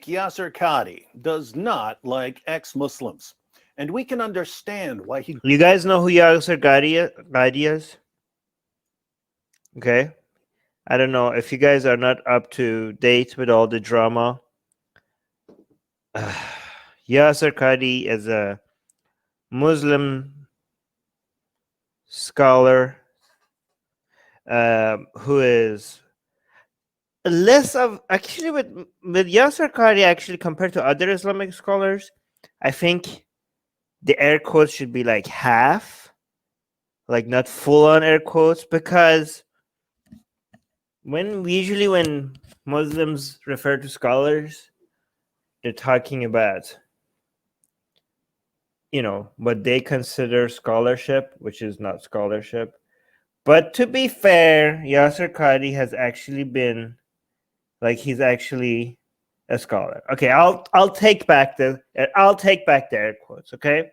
Yasir Qadhi does not like ex-Muslims, and we can understand why he... You guys know who Yasir Qadhi is? Okay. I don't know if you guys are not up to date with all the drama. Yasir Qadhi is a Muslim scholar who is less of actually with Yasir Qadhi actually compared to other Islamic scholars. I think the air quotes should be like half, like not full on air quotes, because when Muslims refer to scholars, they're talking about, you know, what they consider scholarship, which is not scholarship. But to be fair, Yasir Qadhi has actually been, like, he's actually a scholar. Okay, I'll take back the air quotes. Okay,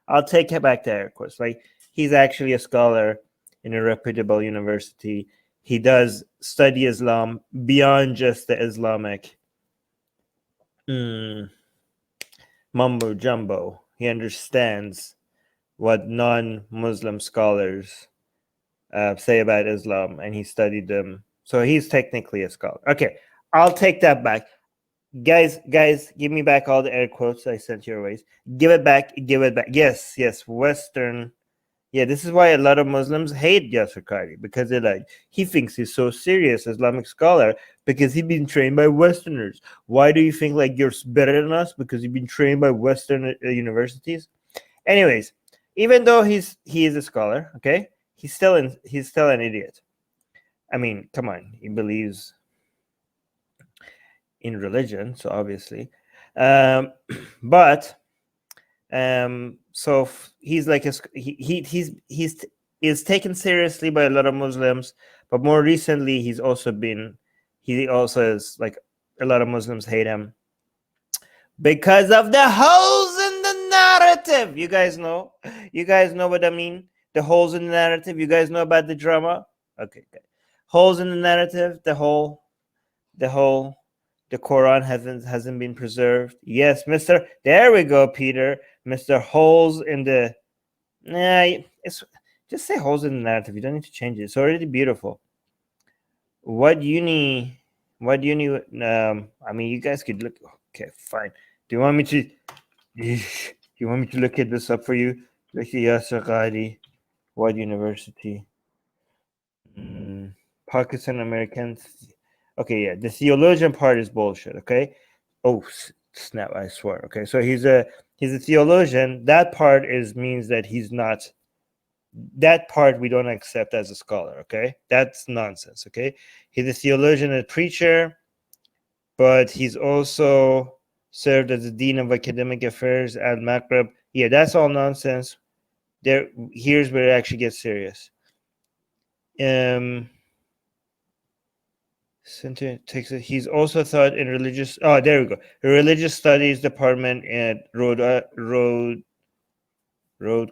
I'll take back the air quotes. Like, he's actually a scholar in a reputable university. He does study Islam beyond just the Islamic mumbo jumbo. He understands what non-Muslim scholars say about Islam, and he studied them. So he's technically a scholar. Okay, I'll take that back. Guys, give me back all the air quotes I sent your ways. Give it back. Yes, Western. Yeah, this is why a lot of Muslims hate Yasir Qadhi, because they're like, he thinks he's so serious Islamic scholar because he's been trained by Westerners. Why do you think like you're better than us? Because you've been trained by Western universities. Anyways, even though he is a scholar, okay, he's still an idiot. I mean, come on, he believes in religion, so obviously, but so he's like he's taken seriously by a lot of Muslims, but more recently he also is like, a lot of Muslims hate him because of the holes in the narrative. You guys know what I mean. The holes in the narrative. You guys know about the drama. Okay, good. Holes in the narrative. The Quran hasn't been preserved. Yes, Mister. There we go, Peter. Mr. Holes in the. It's just say holes in the narrative. You don't need to change it. It's already beautiful. What uni? I mean, you guys could look. Okay, fine. Do you want me to? Do you want me to look at this up for you? Look at Yasir Qadhi. What university? Pakistan Americans. Okay, yeah, the theologian part is bullshit. Okay. Oh snap! I swear. Okay, so he's a theologian. That part means that he's not. That part we don't accept as a scholar. Okay, that's nonsense. Okay, he's a theologian and preacher, but he's also served as the dean of academic affairs at Maghreb. Yeah, that's all nonsense. Here's where it actually gets serious. He's also taught in religious. Oh, there we go. Religious studies department at Road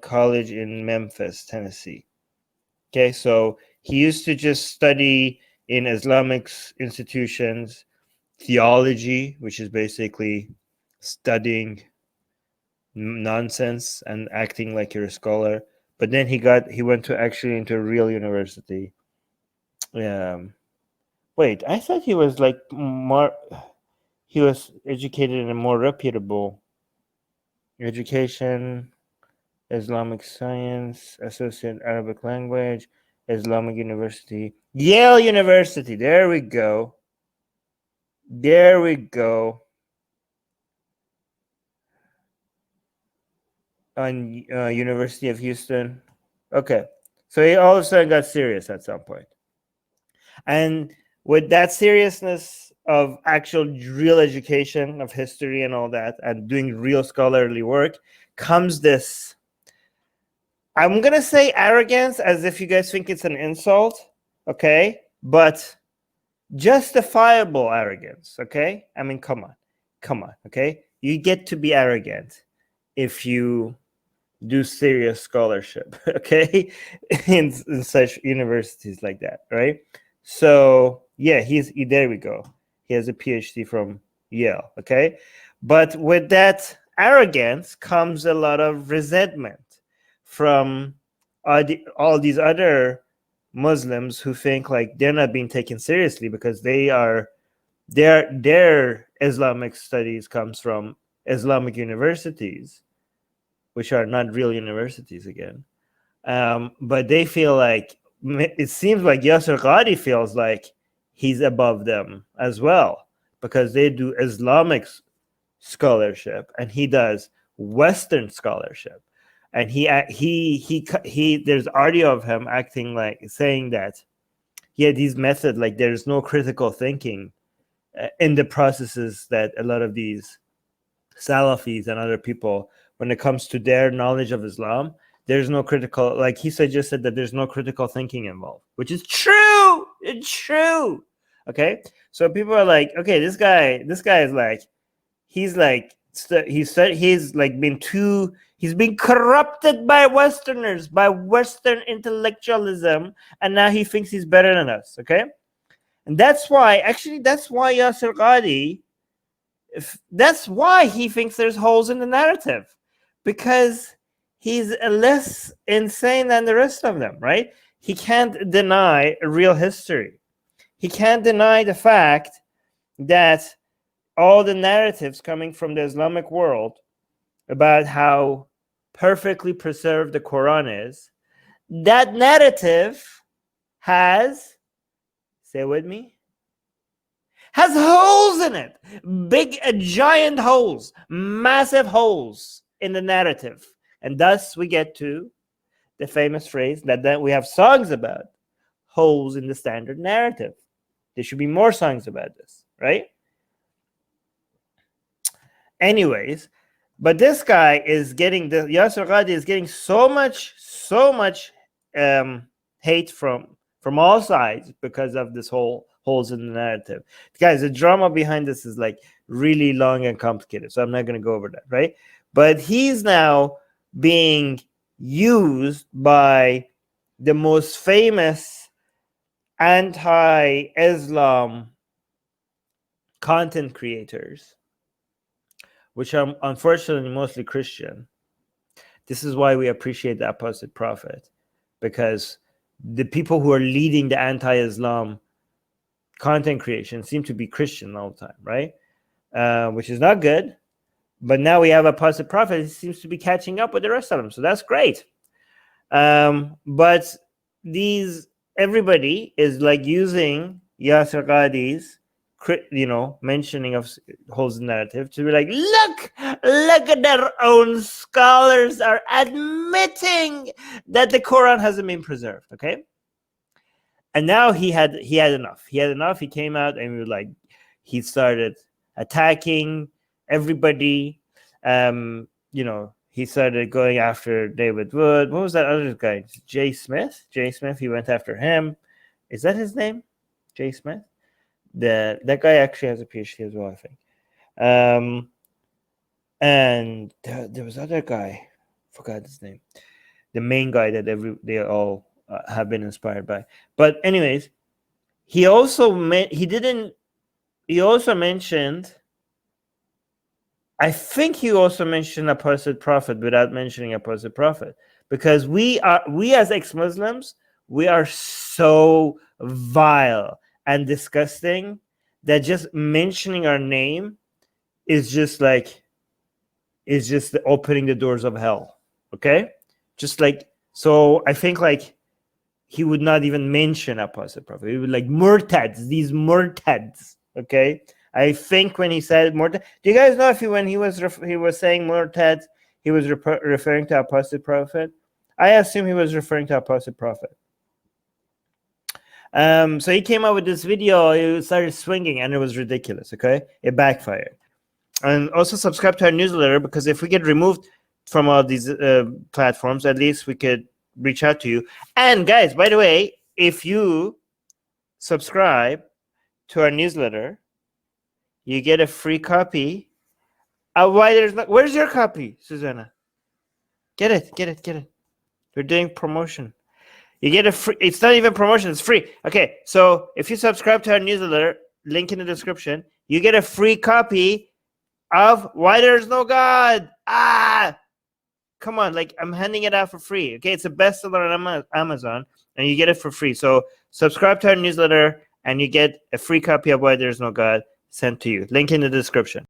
College in Memphis, Tennessee. Okay, so he used to just study in Islamic institutions, theology, which is basically studying nonsense and acting like you're a scholar. But then he went to actually into a real university. Wait, I thought he was like more. He was educated in a more reputable education, Islamic science, associate Arabic language, Islamic University, Yale University. There we go. On University of Houston. Okay, so he all of a sudden got serious at some point, and with that seriousness of actual real education of history and all that, and doing real scholarly work, comes this, I'm gonna say arrogance, as if you guys think it's an insult, okay, but justifiable arrogance. Okay, I mean, come on. Okay, you get to be arrogant if you do serious scholarship, okay, in such universities like that, right? So yeah, there we go. He has a PhD from Yale. Okay, but with that arrogance comes a lot of resentment from all these other Muslims who think like they're not being taken seriously because their Islamic studies comes from Islamic universities, which are not real universities again. But they feel like, it seems like Yasir Qadhi feels like he's above them as well, because they do Islamic scholarship and he does Western scholarship. And he there's audio of him acting like, saying that he had these methods, like there's no critical thinking in the processes that a lot of these Salafis and other people, when it comes to their knowledge of Islam, there's no critical, like he suggested that there's no critical thinking involved, which is true. It's true. Okay, so people are like, okay, this guy is like, he's been corrupted by Westerners, by Western intellectualism, and now he thinks he's better than us. Okay, and that's why Yasir Qadhi, that's why he thinks there's holes in the narrative, because he's less insane than the rest of them, right? He can't deny real history. He can't deny the fact that all the narratives coming from the Islamic world about how perfectly preserved the Quran is, that narrative has, say with me, has holes in it. Big, giant holes, massive holes in the narrative. And thus we get to the famous phrase that we have songs about, holes in the standard narrative. There should be more songs about this, right? Anyways, but this guy is getting, Yasir Qadhi is getting so much hate from all sides because of this whole holes in the narrative. Guys, the drama behind this is like really long and complicated, so I'm not going to go over that, right? But he's now being used by the most famous anti-Islam content creators, which are unfortunately mostly Christian. This is why we appreciate the Apostate Prophet, because the people who are leading the anti-Islam content creation seem to be Christian all the time, right? Which is not good. But now we have Apostate Prophet. He seems to be catching up with the rest of them, so that's great. But everybody is like using Yasir Qadhi's mentioning of holes in narrative to be like, look at their own scholars are admitting that the Quran hasn't been preserved. Okay, and now he had enough. He came out and he started attacking everybody. He started going after David Wood. What was that other guy? Jay Smith. He went after him. Is that his name? Jay Smith. That guy actually has a PhD as well, I think. And there was other guy, forgot his name. The main guy that they all have been inspired by. But anyways, he also mentioned. I think he also mentioned Apostate Prophet without mentioning Apostate Prophet, because we as ex-Muslims, we are so vile and disgusting that just mentioning our name is just opening the doors of hell. Okay, so I think he would not even mention Apostate Prophet. He would murtads, these murtads. Okay, I think when he said murtad, do you guys know if when he was saying murtads, he was referring to Apostate Prophet? I assume he was referring to Apostate Prophet. So he came out with this video. He started swinging, and it was ridiculous. Okay, it backfired. And also subscribe to our newsletter, because if we get removed from all these platforms, at least we could reach out to you. And guys, by the way, if you subscribe to our newsletter, you get a free copy. Where's your copy, Susanna? Get it. We're doing promotion. You get a free. It's not even promotion. It's free. Okay, so if you subscribe to our newsletter, link in the description, you get a free copy of Why There's No God. Come on, like, I'm handing it out for free. Okay, it's a bestseller on Amazon, and you get it for free. So subscribe to our newsletter, and you get a free copy of Why There's No God sent to you. Link in the description.